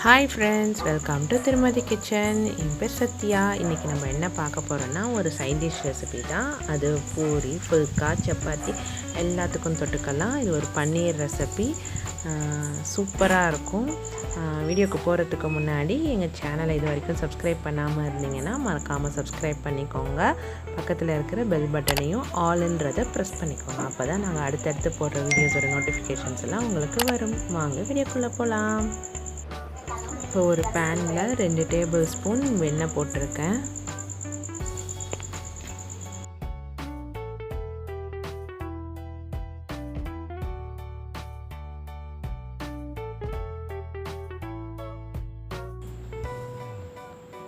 Hi friends, welcome to Thirumathi Kitchen. என் பேர் சத்யா. இன்றைக்கி நம்ம என்ன பார்க்க போகிறோன்னா ஒரு சைட் டிஷ் ரெசிபி தான். அது பூரி, ஃபுல்கா, சப்பாத்தி எல்லாத்துக்கும் தொட்டுக்கலாம். இது ஒரு பன்னீர் ரெசிபி, சூப்பராக இருக்கும். வீடியோக்கு போகிறதுக்கு முன்னாடி எங்கள் சேனலை இது வரைக்கும் சப்ஸ்கிரைப் பண்ணாமல் இருந்தீங்கன்னா மறக்காமல் சப்ஸ்கிரைப் பண்ணிக்கோங்க. பக்கத்தில் இருக்கிற பெல் பட்டனையும் ஆல்ன்றதை ப்ரெஸ் பண்ணிக்கோங்க. அப்போ தான் நாங்கள் அடுத்தடுத்து போடுற வீடியோஸோட நோட்டிஃபிகேஷன்ஸ் எல்லாம் உங்களுக்கு வரும். வாங்க வீடியோக்குள்ளே போகலாம். இப்போ ஒரு பேனில் 2 டேபிள் ஸ்பூன் வெண்ணெய் போட்டிருக்கேன்.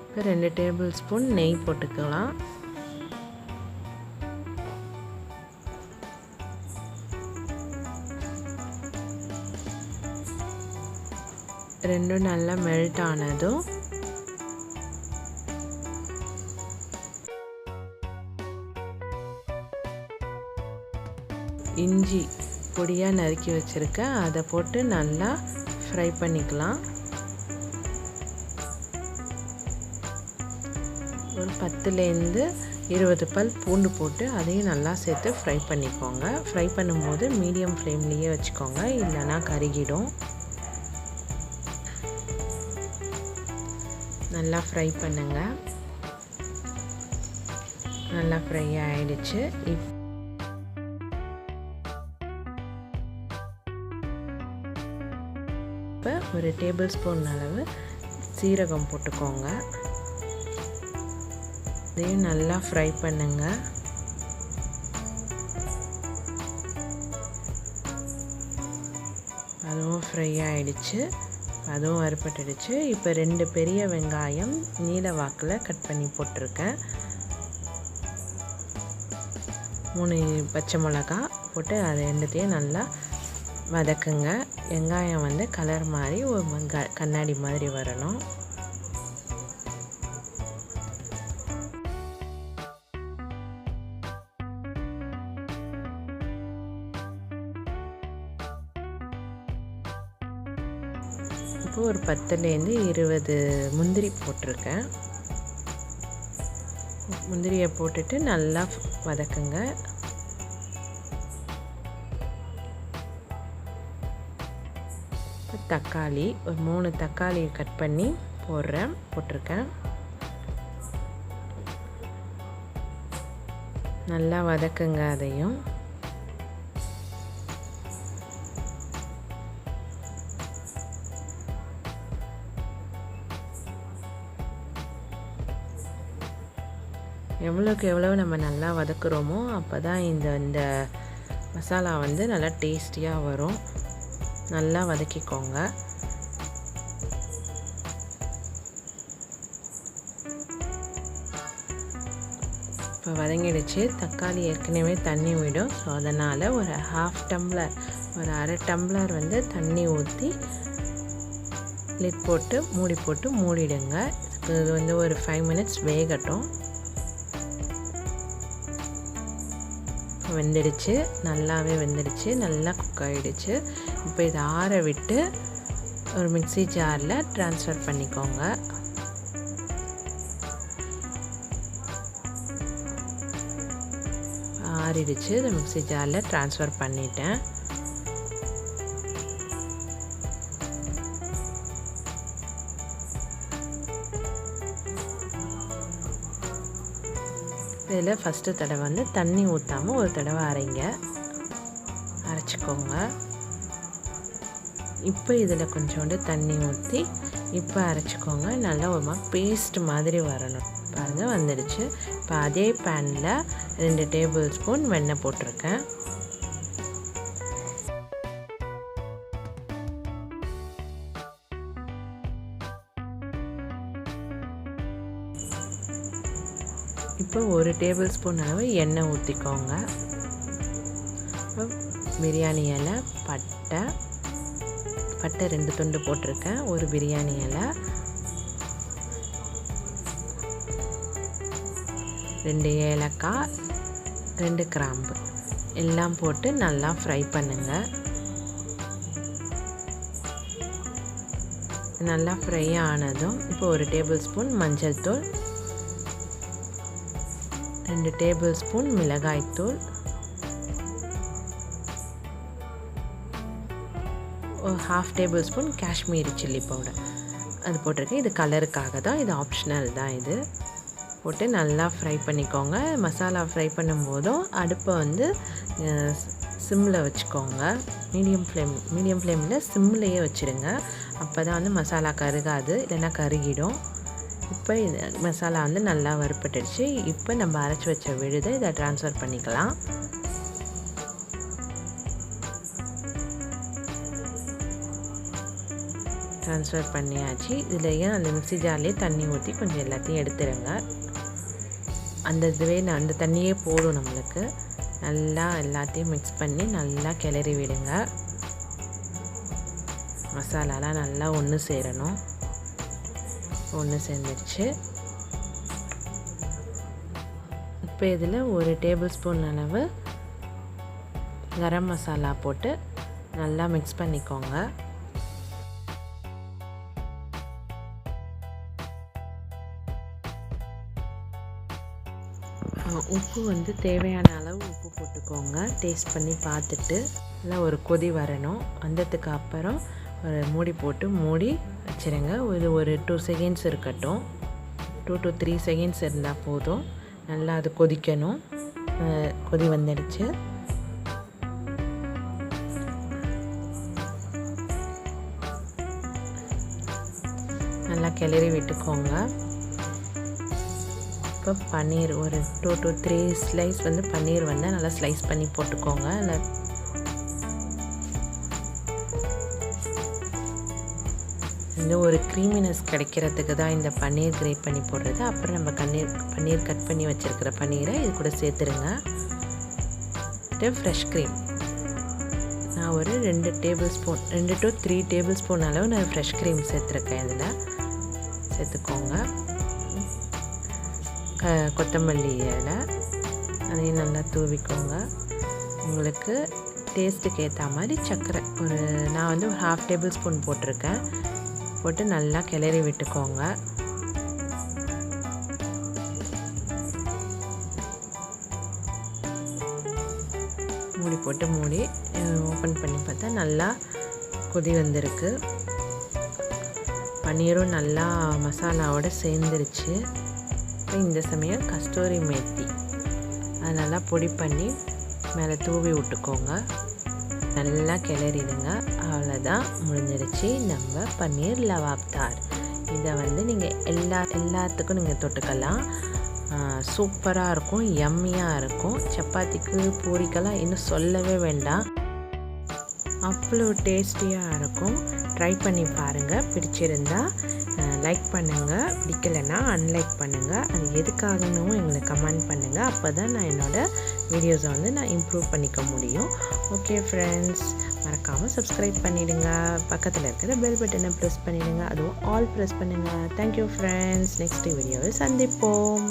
இப்போ 2 டேபிள் ஸ்பூன் நெய் போட்டுக்கலாம். ரெண்டும் நல்லா மெல்ட் ஆனதும் இஞ்சி பொடியாக நறுக்கி வச்சுருக்கேன், அதை போட்டு நல்லா ஃப்ரை பண்ணிக்கலாம். ஒரு 10லேருந்து 20 பல் பூண்டு போட்டு அதையும் நல்லா சேர்த்து ஃப்ரை பண்ணிக்கோங்க. ஃப்ரை பண்ணும்போது மீடியம் ஃப்ளேம்லேயே வச்சுக்கோங்க, இல்லைன்னா கருகிடும். நல்லா ஃப்ரை பண்ணுங்க. நல்லா ஃப்ரை ஆயிடுச்சு. இப்போ ஒரு டேபிள் ஸ்பூன் அளவு சீரகம் போட்டுக்கோங்க. இதையும் நல்லா ஃப்ரை பண்ணுங்க. அதுவும் ஃப்ரை ஆயிடுச்சு, அதுவும் வறுபட்டுடுச்சு. இப்போ 2 பெரிய வெங்காயம் நீல வாக்கில் கட் பண்ணி போட்டிருக்கேன். 3 பச்சை மிளகா போட்டு அதை ரெண்டுத்தையும் நல்லா வதக்குங்க. வெங்காயம் கலர் மாதிரி ஒரு கண்ணாடி மாதிரி வரணும். இப்போ ஒரு 10லேருந்து 20 முந்திரி போட்டிருக்கேன். முந்திரியை போட்டுட்டு நல்லா வதக்குங்க. தக்காளி ஒரு 3 தக்காளி கட் பண்ணி போட்டிருக்கேன். நல்லா வதக்குங்க. அதையும் எவ்வளோக்கு எவ்வளோ நம்ம நல்லா வதக்குறோமோ அப்போ தான் இந்த மசாலா நல்லா டேஸ்டியாக வரும். நல்லா வதக்கிக்கோங்க. இப்போ வதங்கிடுச்சு. தக்காளி ஏற்கனவே தண்ணி விடும். ஸோ அதனால் ஒரு அரை டம்ளர் தண்ணி ஊற்றி லிட் போட்டு மூடிடுங்க. இது ஒரு 5 மினிட்ஸ் வேகட்டும். வெந்துடுச்சு, நல்லாவே வெந்துடுச்சு, நல்லா குக் ஆகிடுச்சு. இப்போ இதை ஆற விட்டு ஒரு மிக்ஸி ஜாரில் ட்ரான்ஸ்ஃபர் பண்ணிக்கோங்க. ஆறிடுச்சு, இந்த மிக்ஸி ஜாரில் ட்ரான்ஸ்ஃபர் பண்ணிட்டேன். இதில் ஃபஸ்ட்டு தடவை தண்ணி ஊற்றாமல் ஒரு தடவை அரைச்சிக்கோங்க. இப்போ இதில் கொஞ்சோண்டு தண்ணி ஊற்றி இப்போ அரைச்சிக்கோங்க. நல்லா ஒரு பேஸ்ட் மாதிரி வரணும். பாருங்கள் வந்துடுச்சு. இப்போ அதே பேனில் 2 டேபிள் ஸ்பூன் வெண்ணெய் போட்டிருக்கேன். இப்போ 1 டேபிள் ஸ்பூன் அளவு எண்ணெய் ஊற்றிக்கோங்க. இப்போ பிரியாணி இலை, பட்டை 2 துண்டு போட்டிருக்கேன். ஒரு பிரியாணி இலை, 2 ஏலக்காய், 2 கிராம்பு எல்லாம் போட்டு நல்லா ஃப்ரை பண்ணுங்கள். நல்லா ஃப்ரை ஆனதும் இப்போ 1 டேபிள் ஸ்பூன் மஞ்சள் தூள், 2 டேபிள் ஸ்பூன் மிளகாய் தூள், 1/2 table spoon Kashmiri chilli powder அது போட்டிருக்கேன். இது கலருக்காக தான், இது ஆப்ஷனல் தான். இது போட்டு நல்லா ஃப்ரை பண்ணிக்கோங்க. மசாலா ஃப்ரை பண்ணும்போதும் அடுப்பை வந்து சிம்மில் வச்சுக்கோங்க. மீடியம் ஃப்ளேமில் சிம்லேயே வச்சுருங்க. அப்போ தான் வந்து மசாலா கருகாது, இல்லைன்னா கருகிடும். இப்போ இது மசாலா வந்து நல்லா வறுப்பட்டுடுச்சு. இப்போ நம்ம அரைச்சி வச்ச விழுதை இதை ட்ரான்ஸ்ஃபர் பண்ணிக்கலாம். ட்ரான்ஸ்ஃபர் பண்ணியாச்சு. இதுலேயே அந்த மிக்ஸி ஜார்லேயே தண்ணி ஊற்றி கொஞ்சம் எல்லாத்தையும் எடுத்துருங்க. அந்த தண்ணியே போடும் நம்மளுக்கு. நல்லா எல்லாத்தையும் மிக்ஸ் பண்ணி நல்லா கிளறி விடுங்க. மசாலாலாம் நல்லா ஒன்று சேரணும். ஒன்று சேர்ந்துருச்சு. இப்போ இதில் 1 டேபிள் ஸ்பூன் அளவு கரம் மசாலா போட்டு நல்லா மிக்ஸ் பண்ணிக்கோங்க. உப்பு வந்து தேவையான அளவு உப்பு போட்டுக்கோங்க. டேஸ்ட் பண்ணி பார்த்துட்டு நல்லா ஒரு கொதி வரணும். வந்ததுக்கு அப்புறம் ஒரு மூடி போட்டு மூடி வச்சுருங்க. ஒரு 2 செகண்ட்ஸ் இருக்கட்டும். 2 to 3 செகண்ட்ஸ் இருந்தால் போதும். நல்லா அது கொதிக்கணும். கொதி வந்துடுச்சு. நல்லா கிளறி விட்டுக்கோங்க. இப்போ பன்னீர் ஒரு 2 to 3 ஸ்லைஸ் வந்து பன்னீர் வந்து நல்லா ஸ்லைஸ் பண்ணி போட்டுக்கோங்க. இந்த ஒரு க்ரீமினஸ் கிடைக்கிறதுக்கு தான் இந்த பன்னீர் கிரேட் பண்ணி போடுறது. அப்புறம் நம்ம பன்னீர் கட் பண்ணி வச்சுருக்கிற பன்னீரை இது கூட சேர்த்துருங்க. ஃப்ரெஷ் க்ரீம் நான் ஒரு 2 to 3 டேபிள் ஸ்பூன் அளவு நான் ஃப்ரெஷ் க்ரீம் சேர்த்துருக்கேன். இதில் சேர்த்துக்கோங்க. கொத்தமல்லி இலை அதையும் நல்லா தூவிக்கோங்க. உங்களுக்கு டேஸ்ட்டுக்கு ஏற்ற மாதிரி சர்க்கரை நான் வந்து ஒரு 1/2 டேபிள் ஸ்பூன் போட்டிருக்கேன். போட்டு நல்லா கிளறி விட்டுக்கோங்க. மூடி போட்டு ஓப்பன் பண்ணி பார்த்தா நல்லா கொதி வந்திருக்கு. பன்னீரும் நல்லா மசாலாவோடு சேர்ந்துருச்சு. இந்த சமயம் கஸ்தூரி மேத்தி அது நல்லா பொடி பண்ணி மேலே தூவி விட்டுக்கோங்க. நல்லா கிளறிடுங்க. அவ்வளோதான், முடிஞ்சிடுச்சு நம்ம பன்னீர் லவாப்தார். இதை வந்து நீங்கள் எல்லாத்துக்கும் நீங்கள் தொட்டுக்கலாம். சூப்பராக இருக்கும், யம்மியாக இருக்கும். சப்பாத்திக்கு பூரிக்கெல்லாம் இன்னும் சொல்லவே வேண்டாம். அவ்வளோ டேஸ்டியாக இருக்கும். ட்ரை பண்ணி பாருங்கள். பிடிச்சிருந்தா லைக் பண்ணுங்கள், பிடிக்கலைன்னா அன்லைக் பண்ணுங்கள். அது எதுக்காகணும் எங்களுக்கு கமெண்ட் பண்ணுங்கள். அப்போ தான் நான் என்னோடய வீடியோஸை வந்து நான் இம்ப்ரூவ் பண்ணிக்க முடியும். ஓகே ஃப்ரெண்ட்ஸ், மறக்காமல் சப்ஸ்கிரைப் பண்ணிவிடுங்க. பக்கத்தில் இருக்கிற பெல் பட்டனை ப்ரெஸ் பண்ணிவிடுங்க. அதுவும் ஆல் ப்ரெஸ் பண்ணுங்கள். Thank you friends. நெக்ஸ்ட் வீடியோவில் சந்திப்போம்.